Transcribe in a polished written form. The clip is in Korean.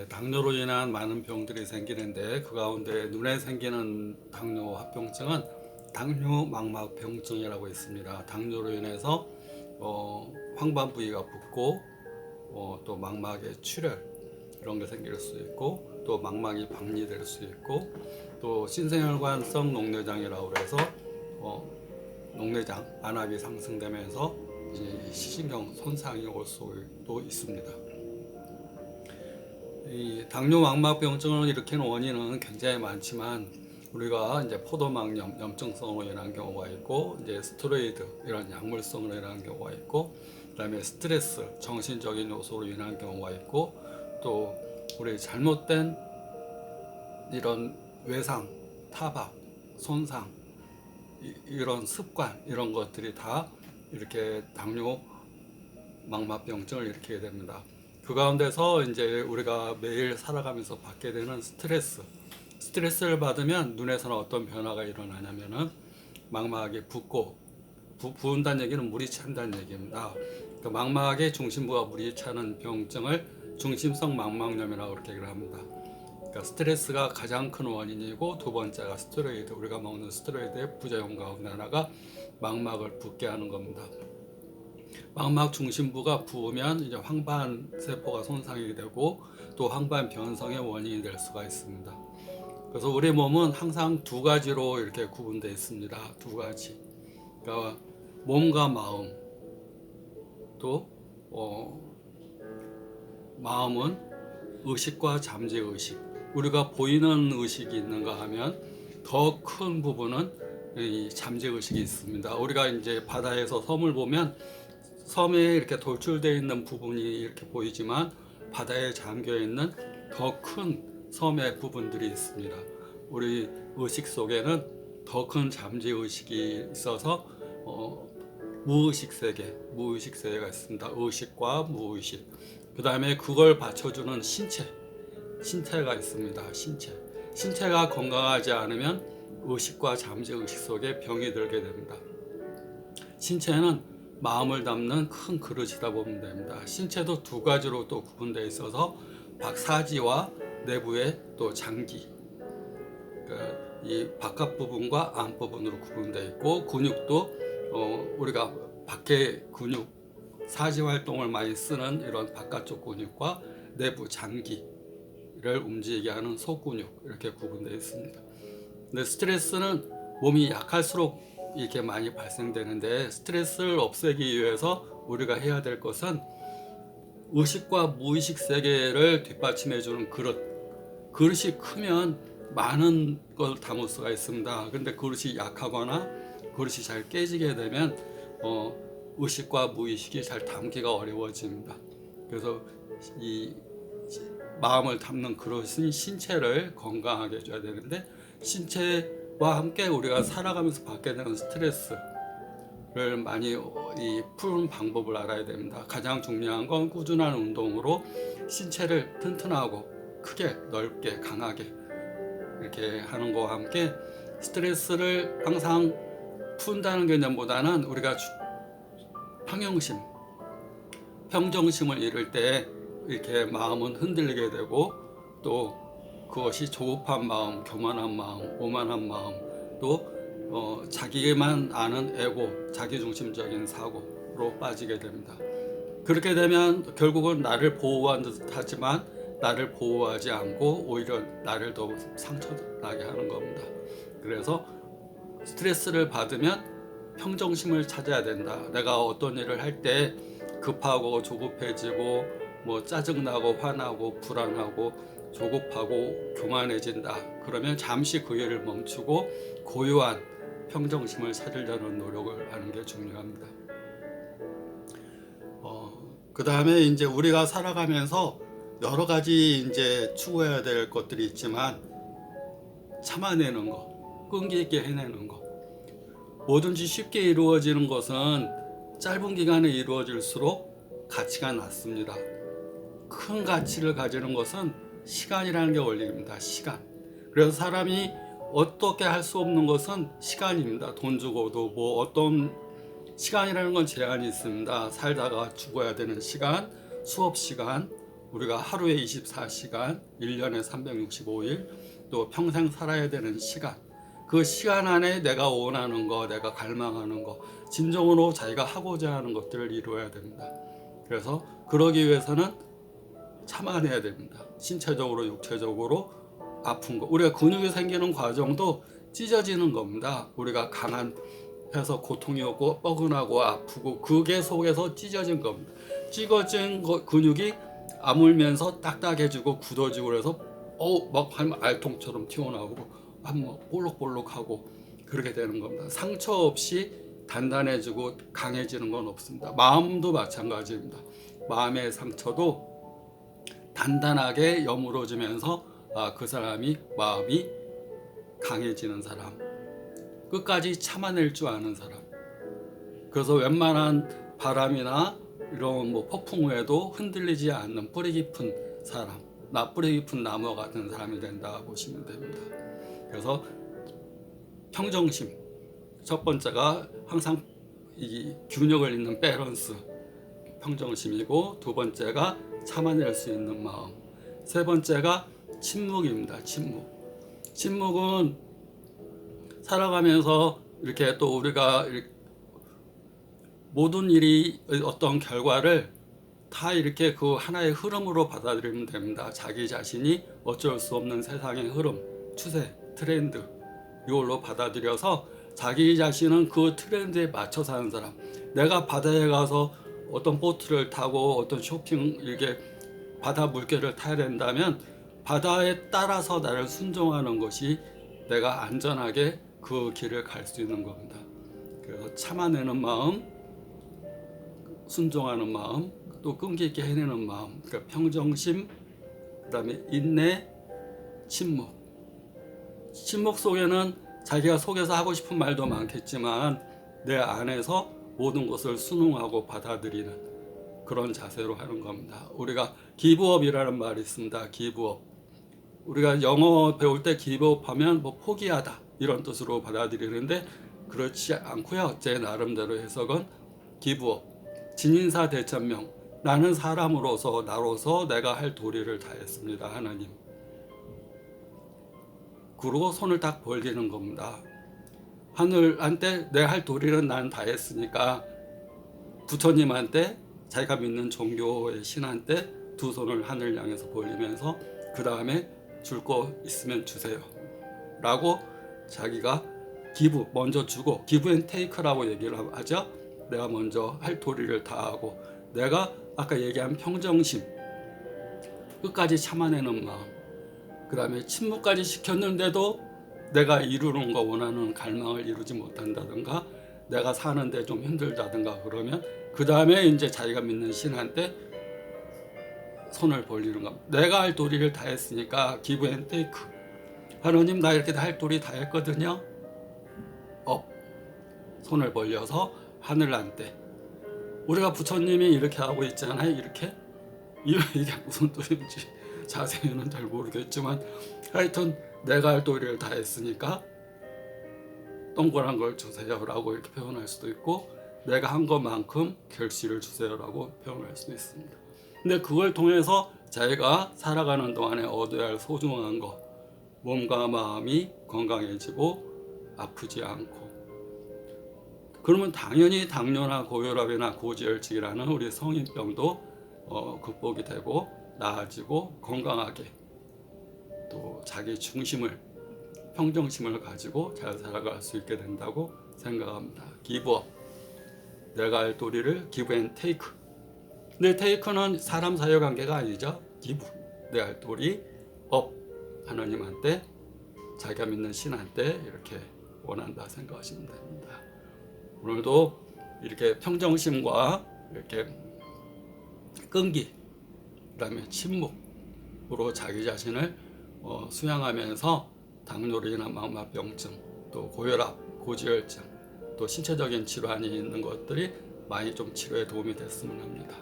당뇨로 인한 많은 병들이 생기는데 그 가운데 눈에 생기는 당뇨 합병증은 당뇨망막병증이라고 있습니다. 당뇨로 인해서 황반 부위가 붓고 또 망막에 출혈 이런 게 생길 수 있고 또 망막이 박리될 수 있고 또 신생혈관성 녹내장이라고 해서 녹내장 안압이 상승되면서 이제 시신경 손상이 올 수도 있습니다. 이 당뇨망막병증을 일으키는 원인은 굉장히 많지만 우리가 이제 포도막염 염증성으로 인한 경우가 있고 이제 스테로이드 이런 약물성으로 인한 경우가 있고 그다음에 스트레스 정신적인 요소로 인한 경우가 있고 또 우리 잘못된 이런 외상, 타박, 손상 이런 습관 이런 것들이 다 이렇게 당뇨 망막병증을 일으키게 됩니다. 그 가운데서 이제 우리가 매일 살아가면서 받게 되는 스트레스를 받으면 눈에서는 어떤 변화가 일어나냐면은 망막이 붓고 부은다는 얘기는 물이 찬다는 얘기입니다. 그 망막의 중심부가 물이 차는 병증을 중심성 망막염이라고 그렇게 얘기를 합니다. 그러니까 스트레스가 가장 큰 원인이고 두 번째가 스테로이드 우리가 먹는 스테로이드의 부작용 가운데 하나가 망막을 붓게 하는 겁니다. 망막 중심부가 부으면 이제 황반 세포가 손상이 되고 또 황반 변성의 원인이 될 수가 있습니다. 그래서 우리 몸은 항상 두 가지로 이렇게 구분되어 있습니다. 두 가지. 그러니까 몸과 마음. 또 마음은 의식과 잠재 의식. 우리가 보이는 의식이 있는가 하면 더 큰 부분은 이 잠재 의식이 있습니다. 우리가 이제 바다에서 섬을 보면 섬에 이렇게 돌출되어 있는 부분이 이렇게 보이지만 바다에 잠겨 있는 더 큰 섬의 부분들이 있습니다. 우리 의식 속에는 더 큰 잠재 의식이 있어서 무의식 세계가 있습니다. 의식과 무의식. 그 다음에 그걸 받쳐주는 신체가 있습니다. 신체가 건강하지 않으면 의식과 잠재 의식 속에 병이 들게 됩니다. 신체는 마음을 담는 큰 그릇이다 보면 됩니다. 신체도 두 가지로 또 구분되어 있어서 박사지와 내부의 또 장기, 그러니까 이 바깥 부분과 안 부분으로 구분되어 있고 근육도 우리가 밖에 근육 사지 활동을 많이 쓰는 이런 바깥쪽 근육과 내부 장기를 움직이게 하는 속근육 이렇게 구분되어 있습니다. 근데 스트레스는 몸이 약할수록 이렇게 많이 발생되는데 스트레스를 없애기 위해서 우리가 해야 될 것은 의식과 무의식 세계를 뒷받침해주는 그릇이 크면 많은 걸 담을 수가 있습니다. 근데 그릇이 약하거나 그릇이 잘 깨지게 되면 의식과 무의식이 잘 담기가 어려워집니다. 그래서 이 마음을 담는 그릇은 신체를 건강하게 해줘야 되는데 신체와 함께 우리가 살아가면서 받게 되는 스트레스를 많이 푸는 방법을 알아야 됩니다. 가장 중요한 건 꾸준한 운동으로 신체를 튼튼하고 크게 넓게 강하게 이렇게 하는 것과 함께 스트레스를 항상 푼다는 개념보다는 우리가 평정심을 잃을 때 이렇게 마음은 흔들리게 되고 또 그것이 조급한 마음, 교만한 마음, 오만한 마음, 또 자기만 아는 에고, 자기중심적인 사고로 빠지게 됩니다. 그렇게 되면 결국은 나를 보호한 듯 하지만 나를 보호하지 않고 오히려 나를 더 상처나게 하는 겁니다. 그래서 스트레스를 받으면 평정심을 찾아야 된다. 내가 어떤 일을 할 때 급하고 조급해지고 짜증나고 화나고 불안하고 조급하고 교만해진다. 그러면 잠시 그 일을 멈추고 고요한 평정심을 찾으려는 노력을 하는 게 중요합니다. 그 다음에 이제 우리가 살아가면서 여러 가지 이제 추구해야 될 것들이 있지만 참아내는 거, 끈기 있게 해내는 거. 뭐든지 쉽게 이루어지는 것은 짧은 기간에 이루어질수록 가치가 낮습니다. 큰 가치를 가지는 것은 시간이라는 게 원리입니다. 시간. 그래서 사람이 어떻게 할 수 없는 것은 시간입니다. 돈 주고도 어떤 시간이라는 건 제한이 있습니다. 살다가 죽어야 되는 시간, 수업 시간, 우리가 하루에 24시간, 1년에 365일, 또 평생 살아야 되는 시간, 그 시간 안에 내가 원하는 거, 내가 갈망하는 거, 진정으로 자기가 하고자 하는 것들을 이루어야 됩니다. 그래서 그러기 위해서는 참아내야 됩니다. 신체적으로, 육체적으로 아픈 거. 우리가 근육이 생기는 과정도 찢어지는 겁니다. 우리가 강한해서 고통이 오고 뻐근하고 아프고 그게 속에서 찢어진 겁니다. 찢어진 근육이 아물면서 딱딱해지고 굳어지고 그래서 막 알통처럼 튀어나오고 볼록볼록하고 그렇게 되는 겁니다. 상처 없이 단단해지고 강해지는 건 없습니다. 마음도 마찬가지입니다. 마음의 상처도 단단하게 여물어지면서 그 사람이 마음이 강해지는 사람, 끝까지 참아낼 줄 아는 사람. 그래서 웬만한 바람이나 이런 폭풍 후에도 흔들리지 않는 뿌리 깊은 사람, 뿌리 깊은 나무 같은 사람이 된다 보시면 됩니다. 그래서 평정심, 첫 번째가 항상 이 균형을 잇는 밸런스, 평정심이고, 두 번째가 참아낼 수 있는 마음, 세 번째가 침묵입니다. 침묵은 살아가면서 이렇게 또 우리가 모든 일이 어떤 결과를 다 이렇게 그 하나의 흐름으로 받아들이면 됩니다. 자기 자신이 어쩔 수 없는 세상의 흐름, 추세, 트렌드, 이걸로 받아들여서 자기 자신은 그 트렌드에 맞춰 사는 사람. 내가 바다에 가서 어떤 보트를 타고 어떤 쇼핑 이렇게 바다 물결을 타야 된다면 바다에 따라서 나를 순종하는 것이 내가 안전하게 그 길을 갈 수 있는 겁니다. 그래서 참아내는 마음, 순종하는 마음, 또 끈기 있게 해내는 마음, 그러니까 평정심, 그다음에 인내, 침묵. 침묵 속에는 자기가 속에서 하고 싶은 말도 많겠지만 내 안에서 모든 것을 순응하고 받아들이는 그런 자세로 하는 겁니다. 우리가 기브업이라는 말이 있습니다. 기브업. 우리가 영어 배울 때 기브업 하면 포기하다 이런 뜻으로 받아들이는데 그렇지 않고요. 제 나름대로 해석은 기브업. 진인사 대천명. 나는 사람으로서 나로서 내가 할 도리를 다했습니다. 하나님. 그러고 손을 딱 벌리는 겁니다. 하늘한테 내 할 도리는 난 다 했으니까 부처님한테 자기가 믿는 종교의 신한테 두 손을 하늘 향해서 벌리면서 그 다음에 줄 거 있으면 주세요 라고 자기가 먼저 주고 기브 앤 테이크라고 얘기를 하죠. 내가 먼저 할 도리를 다하고 내가 아까 얘기한 평정심, 끝까지 참아내는 마음, 그 다음에 침묵까지 시켰는데도 내가 이루는 거 원하는 갈망을 이루지 못한다든가 내가 사는데 좀 힘들다든가 그러면 그 다음에 이제 자기가 믿는 신한테 손을 벌리는 겁니다. 내가 할 도리를 다 했으니까 기브 앤 테이크. 하나님 나 이렇게 할 도리 다 했거든요. 손을 벌려서 하늘한테. 우리가 부처님이 이렇게 하고 있잖아요. 이게 무슨 뜻인지 자세히는 잘 모르겠지만 하여튼 내가 할 도리를 다 했으니까 동그란 걸 주세요라고 이렇게 표현할 수도 있고 내가 한 것만큼 결실을 주세요라고 표현할 수도 있습니다. 근데 그걸 통해서 자기가 살아가는 동안에 얻어야 할 소중한 것, 몸과 마음이 건강해지고 아프지 않고, 그러면 당연히 당뇨나 고혈압이나 고지혈증이라는 우리 성인병도 극복이 되고 나아지고 건강하게 또 자기 중심을, 평정심을 가지고 잘 살아갈 수 있게 된다고 생각합니다. 기브업, 내가 할 도리를 기브 앤 테이크. 근데 테이크는 사람 사이 관계가 아니죠. 기브, 내가 할 도리, 업, 하나님한테, 자기가 믿는 신한테 이렇게 원한다 생각하시면 됩니다. 오늘도 이렇게 평정심과 이렇게 끈기, 그다음에 침묵으로 자기 자신을 수양하면서 당뇨로 인한 망막병증, 또 고혈압, 고지혈증, 또 신체적인 질환이 있는 것들이 많이 좀 치료에 도움이 됐으면 합니다.